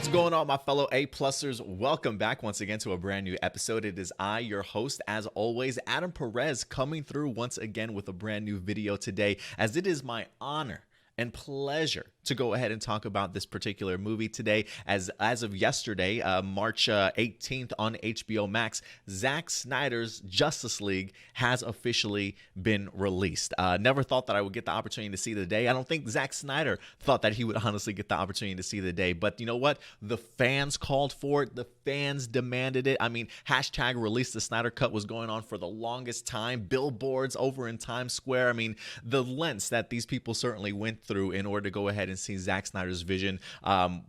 What's going on, my fellow A-Plusers? Welcome back once again to a brand new episode. It is I, your host, as always, Adam Perez, coming through once again with a brand new video today, as it is my honor and pleasure to go ahead and talk about this particular movie today. As of yesterday, March 18th on HBO Max, Zack Snyder's Justice League has officially been released. Never thought that I would get the opportunity to see the day. I don't think Zack Snyder thought that he would honestly get the opportunity to see the day. But you know what? The fans called for it. The fans demanded it. I mean, hashtag release the Snyder Cut was going on for the longest time. Billboards over in Times Square. I mean, the lengths that these people certainly went through in order to go ahead and see Zack Snyder's vision.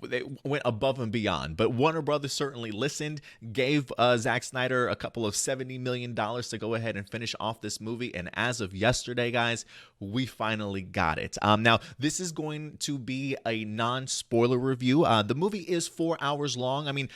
They went above and beyond. But Warner Brothers certainly listened, gave Zack Snyder a couple of $70 million to go ahead and finish off this movie. And as of yesterday, guys, we finally got it. Now, this is going to be a non-spoiler review. The movie is 4 hours long. I mean,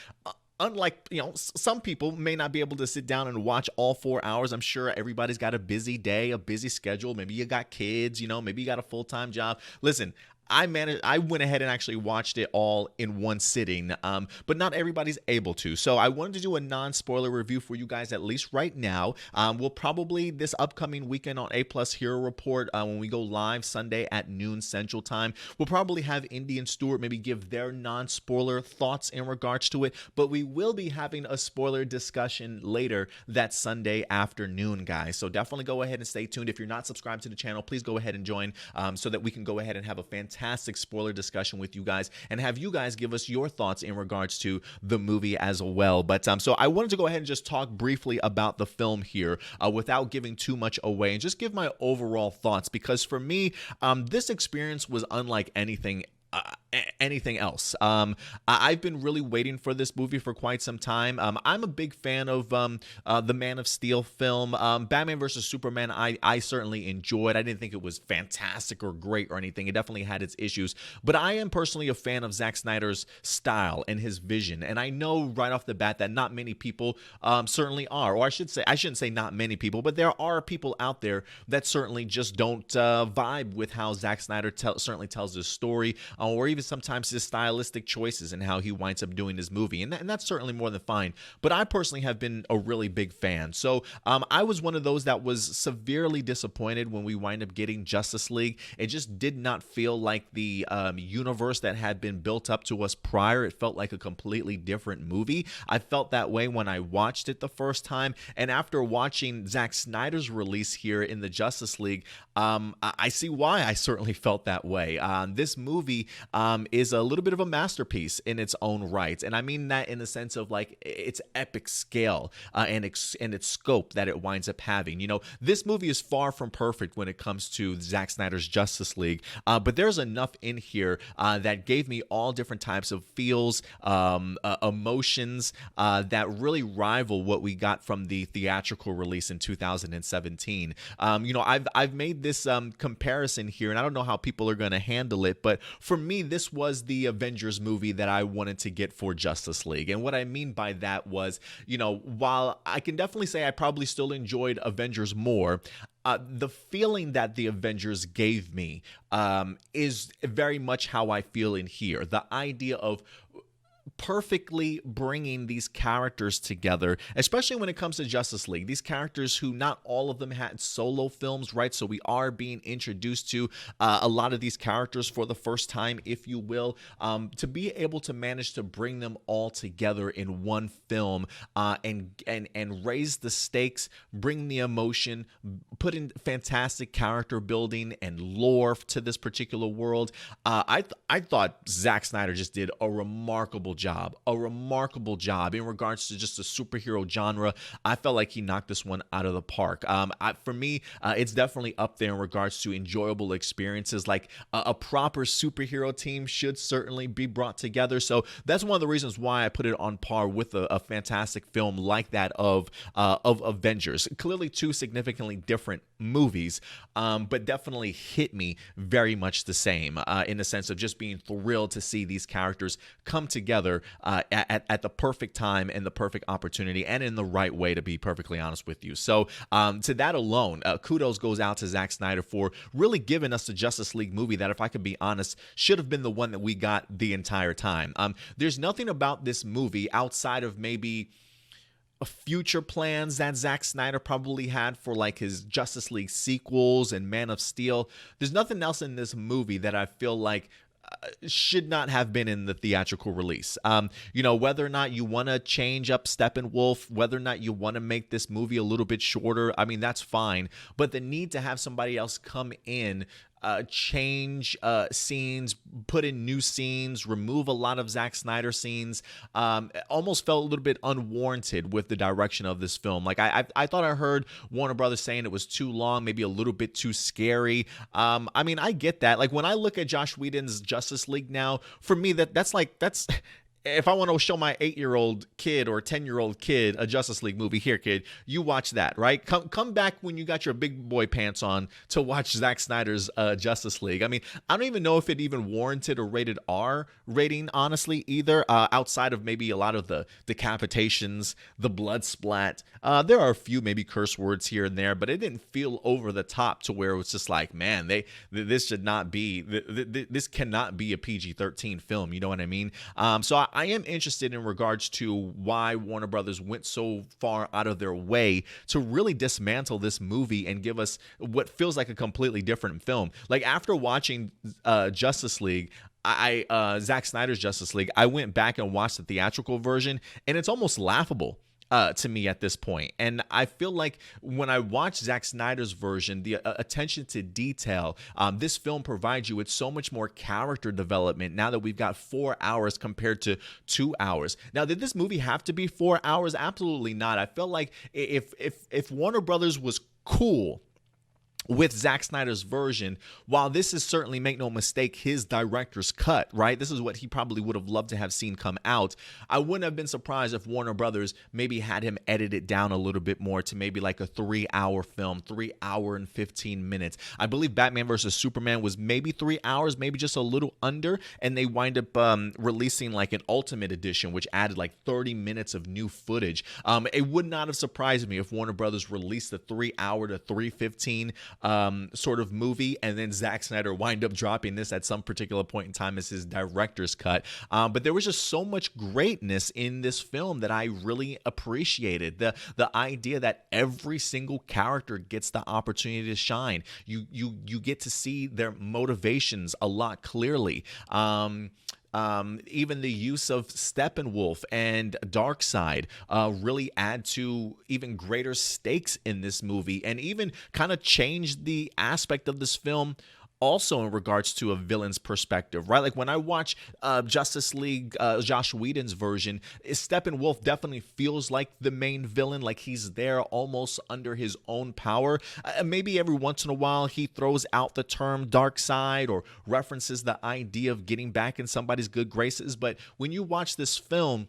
unlike, some people may not be able to sit down and watch all 4 hours. I'm sure everybody's got a busy day, a busy schedule. Maybe you got kids, maybe you got a full-time job. Listen, I went ahead and actually watched it all in one sitting, but not everybody's able to. So I wanted to do a non-spoiler review for you guys, at least right now. We'll probably, this upcoming weekend on A+ Hero Report, when we go live Sunday at noon Central Time, we'll probably have Indy and Stuart maybe give their non-spoiler thoughts in regards to it, but we will be having a spoiler discussion later that Sunday afternoon, guys. So definitely go ahead and stay tuned. If you're not subscribed to the channel, please go ahead and join so that we can go ahead and have a fantastic spoiler discussion with you guys and have you guys give us your thoughts in regards to the movie as well. But so I wanted to go ahead and just talk briefly about the film here without giving too much away and just give my overall thoughts, because for me, this experience was unlike anything else. I've been really waiting for this movie for quite some time. I'm a big fan of the Man of Steel film. Batman vs. Superman, I certainly enjoyed. I didn't think it was fantastic or great or anything. It definitely had its issues. But I am personally a fan of Zack Snyder's style and his vision. And I know right off the bat that not many people certainly are. Or I shouldn't say not many people, but there are people out there that certainly just don't vibe with how Zack Snyder certainly tells his story, or even sometimes his stylistic choices and how he winds up doing his movie. And that's certainly more than fine. But I personally have been a really big fan. So I was one of those that was severely disappointed when we wind up getting Justice League. It just did not feel like the universe that had been built up to us prior. It felt like a completely different movie. I felt that way when I watched it the first time. And after watching Zack Snyder's release here in the Justice League, I see why I certainly felt that way. This movie is a little bit of a masterpiece in its own right. And I mean that in the sense of like its epic scale and its scope that it winds up having. This movie is far from perfect when it comes to Zack Snyder's Justice League, but there's enough in here that gave me all different types of feels, emotions that really rival what we got from the theatrical release in 2017. I've made this comparison here, and I don't know how people are going to handle it, but for me, this was the Avengers movie that I wanted to get for Justice League. And what I mean by that was, while I can definitely say I probably still enjoyed Avengers more, the feeling that the Avengers gave me is very much how I feel in here. The idea of perfectly bringing these characters together, especially when it comes to Justice League. These characters who not all of them had solo films, right? So we are being introduced to a lot of these characters for the first time, if you will, to be able to manage to bring them all together in one film and raise the stakes, bring the emotion, put in fantastic character building and lore to this particular world. I thought Zack Snyder just did a remarkable job in regards to just the superhero genre. I felt like he knocked this one out of the park. For me, it's definitely up there in regards to enjoyable experiences. Like a proper superhero team should certainly be brought together. So that's one of the reasons why I put it on par with a fantastic film like that of Avengers. Clearly two significantly different movies, but definitely hit me very much the same in the sense of just being thrilled to see these characters come together together at the perfect time and the perfect opportunity and in the right way, to be perfectly honest with you. So to that alone, kudos goes out to Zack Snyder for really giving us the Justice League movie that, if I could be honest, should have been the one that we got the entire time. There's nothing about this movie outside of maybe future plans that Zack Snyder probably had for like his Justice League sequels and Man of Steel. There's nothing else in this movie that I feel like should not have been in the theatrical release. Whether or not you want to change up Steppenwolf, whether or not you want to make this movie a little bit shorter, I mean, that's fine. But the need to have somebody else come in, change scenes, put in new scenes, remove a lot of Zack Snyder scenes, almost felt a little bit unwarranted with the direction of this film. Like I thought I heard Warner Brothers saying it was too long, maybe a little bit too scary. I mean, I get that. Like when I look at Joss Whedon's Justice League now, for me that's if I want to show my 8-year-old kid or 10-year-old kid a Justice League movie, here, kid, you watch that, right? Come back when you got your big boy pants on to watch Zack Snyder's Justice League. I mean, I don't even know if it even warranted a rated R rating, honestly, either, outside of maybe a lot of the decapitations, the blood splat. There are a few maybe curse words here and there, but it didn't feel over the top to where it was just like, man, this should not be, this cannot be a PG-13 film, you know what I mean? So I am interested in regards to why Warner Brothers went so far out of their way to really dismantle this movie and give us what feels like a completely different film. Like after watching Justice League, Zack Snyder's Justice League, I went back and watched the theatrical version, and it's almost laughable to me at this point. And I feel like when I watch Zack Snyder's version, the attention to detail, this film provides you with so much more character development now that we've got 4 hours compared to 2 hours. Now, did this movie have to be 4 hours? Absolutely not. I felt like if Warner Brothers was cool with Zack Snyder's version, while this is certainly, make no mistake, his director's cut, right? This is what he probably would have loved to have seen come out. I wouldn't have been surprised if Warner Brothers maybe had him edit it down a little bit more to maybe like a 3-hour film, 3 hour and 15 minutes. I believe Batman vs. Superman was maybe 3 hours, maybe just a little under, and they wind up releasing like an Ultimate Edition, which added like 30 minutes of new footage. It would not have surprised me if Warner Brothers released a 3 hour to 3:15 sort of movie, and then Zack Snyder wind up dropping this at some particular point in time as his director's cut. But there was just so much greatness in this film that I really appreciated. The idea that every single character gets the opportunity to shine. You get to see their motivations a lot clearly. Even the use of Steppenwolf and Darkseid really add to even greater stakes in this movie, and even kind of change the aspect of this film also in regards to a villain's perspective, right? Like when I watch Justice League, Joss Whedon's version, Steppenwolf definitely feels like the main villain, like he's there almost under his own power. Maybe every once in a while he throws out the term dark side or references the idea of getting back in somebody's good graces. But when you watch this film,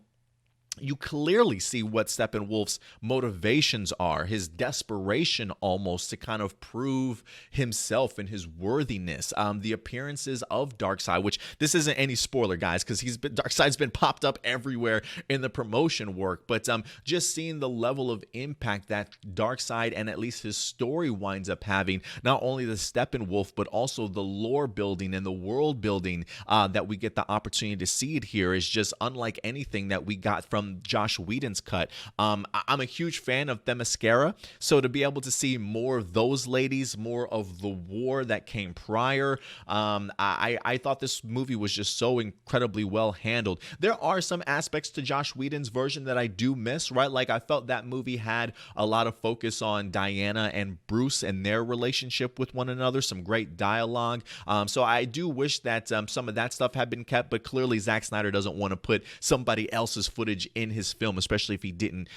you clearly see what Steppenwolf's motivations are, his desperation almost to kind of prove himself and his worthiness. The appearances of Darkseid, which this isn't any spoiler, guys, because Darkseid's been popped up everywhere in the promotion work. But just seeing the level of impact that Darkseid and at least his story winds up having, not only the Steppenwolf, but also the lore building and the world building that we get the opportunity to see it here is just unlike anything that we got from Joss Whedon's cut. I'm a huge fan of Themyscira, so to be able to see more of those ladies, more of the war that came prior, I thought this movie was just so incredibly well handled. There are some aspects to Joss Whedon's version that I do miss, right? Like I felt that movie had a lot of focus on Diana and Bruce and their relationship with one another, some great dialogue. So I do wish that some of that stuff had been kept, but clearly Zack Snyder doesn't want to put somebody else's footage in his film, especially if he didn't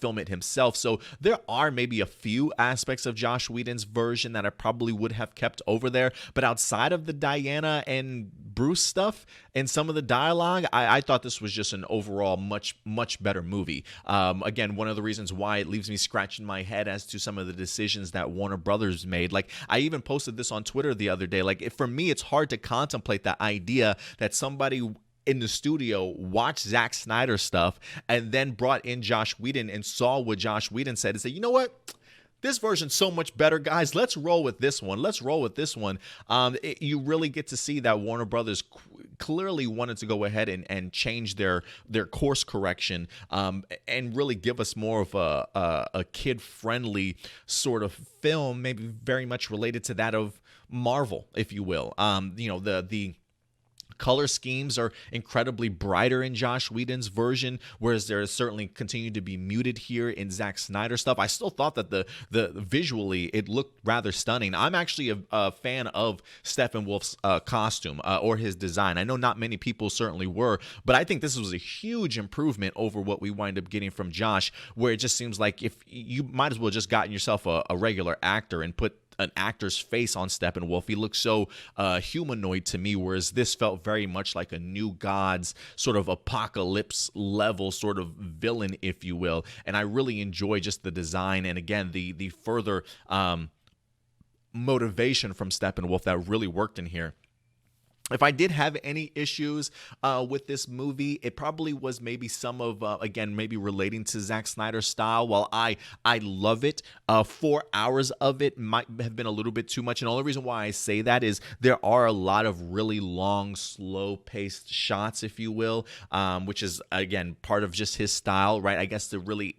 film it himself. So there are maybe a few aspects of Joss Whedon's version that I probably would have kept over there, but outside of the Diana and Bruce stuff and some of the dialogue, I thought this was just an overall much better movie. Again, one of the reasons why it leaves me scratching my head as to some of the decisions that Warner Brothers made. Like I even posted this on Twitter the other day. Like for me, it's hard to contemplate the idea that somebody in the studio, watched Zack Snyder stuff, and then brought in Josh Whedon and saw what Josh Whedon said and said, you know what? This version's so much better, guys. Let's roll with this one. Let's roll with this one. You really get to see that Warner Brothers clearly wanted to go ahead and change their course correction, and really give us more of a kid-friendly sort of film, maybe very much related to that of Marvel, if you will. The color schemes are incredibly brighter in Josh Whedon's version, whereas there is certainly continued to be muted here in Zack Snyder stuff. I still thought that the visually it looked rather stunning. I'm actually a fan of Steppenwolf's costume or his design. I know not many people certainly were, but I think this was a huge improvement over what we wind up getting from Josh, where it just seems like if you might as well just gotten yourself a regular actor and put an actor's face on Steppenwolf. He looked so humanoid to me, whereas this felt very much like a New Gods sort of apocalypse level sort of villain, if you will. And I really enjoy just the design and, again, the further motivation from Steppenwolf that really worked in here. If I did have any issues with this movie, it probably was maybe some of, again, maybe relating to Zack Snyder's style. While I love it, 4 hours of it might have been a little bit too much. And the only reason why I say that is there are a lot of really long, slow-paced shots, if you will, which is, again, part of just his style, right? I guess to really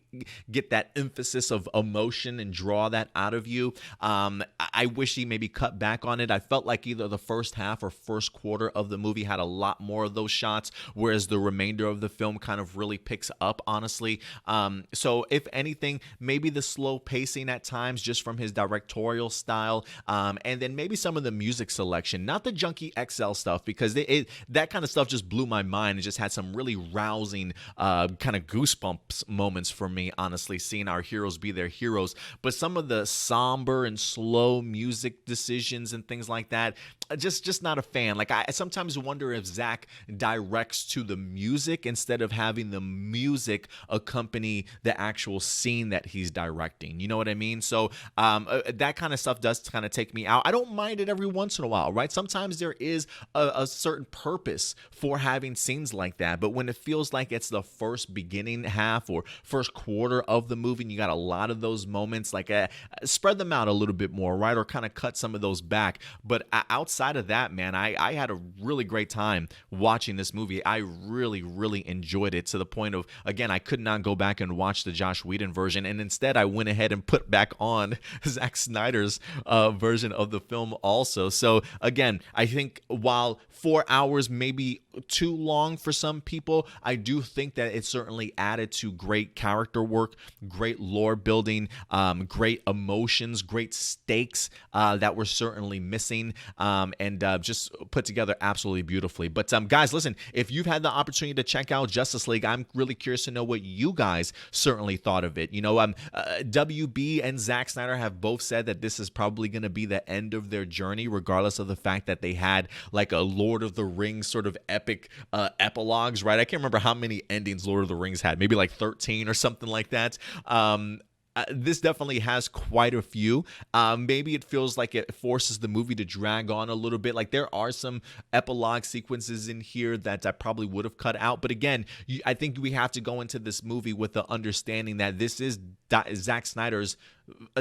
get that emphasis of emotion and draw that out of you. I wish he maybe cut back on it. I felt like either the first half or first quarter of the movie had a lot more of those shots, whereas the remainder of the film kind of really picks up, honestly. So if anything, maybe the slow pacing at times just from his directorial style, and then maybe some of the music selection, not the Junkie XL stuff, because that kind of stuff just blew my mind. It just had some really rousing kind of goosebumps moments for me, honestly, seeing our heroes be their heroes. But some of the somber and slow music decisions and things like that, just not a fan. Like, I sometimes wonder if Zack directs to the music instead of having the music accompany the actual scene that he's directing. You know what I mean? So that kind of stuff does kind of take me out. I don't mind it every once in a while, right? Sometimes there is a certain purpose for having scenes like that. But when it feels like it's the first beginning half or first quarter of the movie, and you got a lot of those moments, like spread them out a little bit more, right? Or kind of cut some of those back. But outside of that, man, I had a really great time watching this movie. I really, really enjoyed it to the point of, again, I could not go back and watch the Josh Whedon version, and instead I went ahead and put back on Zack Snyder's version of the film also. So again, I think while 4 hours may be too long for some people, I do think that it certainly added to great character work, great lore building, great emotions, great stakes that were certainly missing, and just put together absolutely beautifully. But guys, listen, if you've had the opportunity to check out Justice League, I'm really curious to know what you guys certainly thought of it. You know, WB and Zack Snyder have both said that this is probably going to be the end of their journey, regardless of the fact that they had like a Lord of the Rings sort of epic epilogues, right? I can't remember how many endings Lord of the Rings had, maybe like 13 or something like that. This definitely has quite a few. Maybe it feels like it forces the movie to drag on a little bit. Like, there are some epilogue sequences in here that I probably would have cut out. But again, I think we have to go into this movie with the understanding that this is Zack Snyder's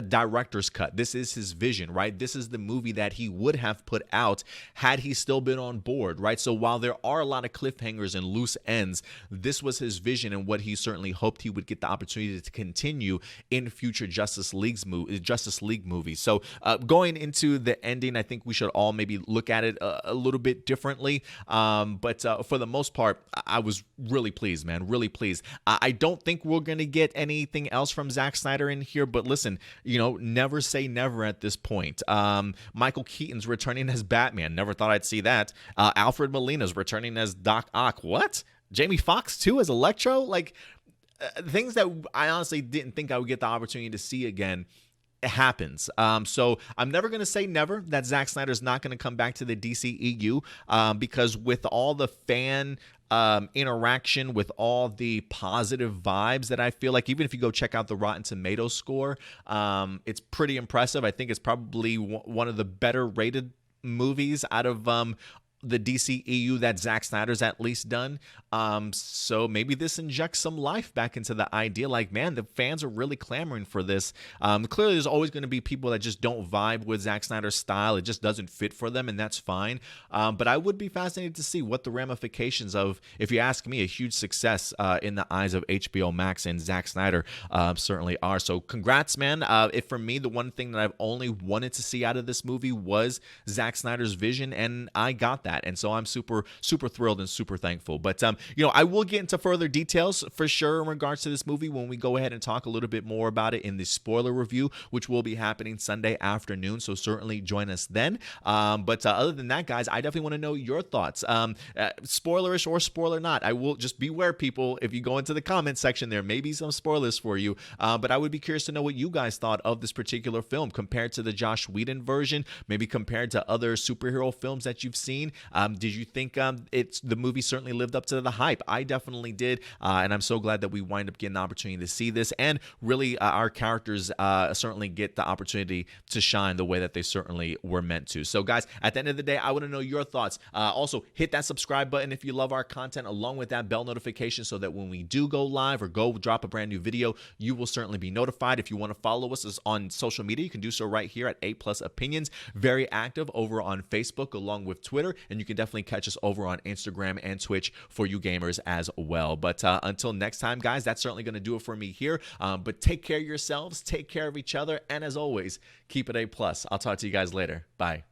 director's cut. This is his vision, right? This is the movie that he would have put out had he still been on board, right? So while there are a lot of cliffhangers and loose ends, this was his vision and what he certainly hoped he would get the opportunity to continue in future Justice League movies. So going into the ending, I think we should all maybe look at it a little bit differently. But for the most part, I was really pleased, man, really pleased. I don't think we're going to get anything else from Zack Snyder in here, but listen, you know, never say never at this point. Michael Keaton's returning as Batman. Never thought I'd see that. Alfred Molina's returning as Doc Ock. What? Jamie Foxx too as Electro? Like, things that I honestly didn't think I would get the opportunity to see again. It happens. So I'm never going to say never that Zack Snyder's not going to come back to the DCEU, because with all the fan interaction, with all the positive vibes that I feel like, even if you go check out the Rotten Tomatoes score, it's pretty impressive. I think it's probably one of the better rated movies out of the DCEU that Zack Snyder's at least done. So maybe this injects some life back into the idea. Like, man, the fans are really clamoring for this. Clearly, there's always going to be people that just don't vibe with Zack Snyder's style. It just doesn't fit for them, and that's fine. But I would be fascinated to see what the ramifications of, if you ask me, a huge success in the eyes of HBO Max and Zack Snyder certainly are. So congrats, man. For me, the one thing that I've only wanted to see out of this movie was Zack Snyder's vision, and I got that. And so I'm super thrilled and super thankful. But I will get into further details for sure in regards to this movie when we go ahead and talk a little bit more about it in the spoiler review, which will be happening Sunday afternoon. So certainly join us then. But other than that, guys, I definitely want to know your thoughts. Spoilerish or spoiler not, I will just beware, people. If you go into the comment section, there may be some spoilers for you. But I would be curious to know what you guys thought of this particular film compared to the Joss Whedon version, maybe compared to other superhero films that you've seen. Did you think the movie certainly lived up to the hype? I definitely did, and I'm so glad that we wind up getting the opportunity to see this, and really our characters certainly get the opportunity to shine the way that they certainly were meant to. So guys, at the end of the day, I want to know your thoughts. Also, hit that subscribe button if you love our content, along with that bell notification, so that when we do go live or go drop a brand new video, you will certainly be notified. If you want to follow us on social media, you can do so right here at A+ Opinions. Very active over on Facebook along with Twitter, and you can definitely catch us over on Instagram and Twitch for you gamers as well. But until next time, guys, that's certainly going to do it for me here. But take care of yourselves, take care of each other, and as always, keep it A+. I'll talk to you guys later. Bye.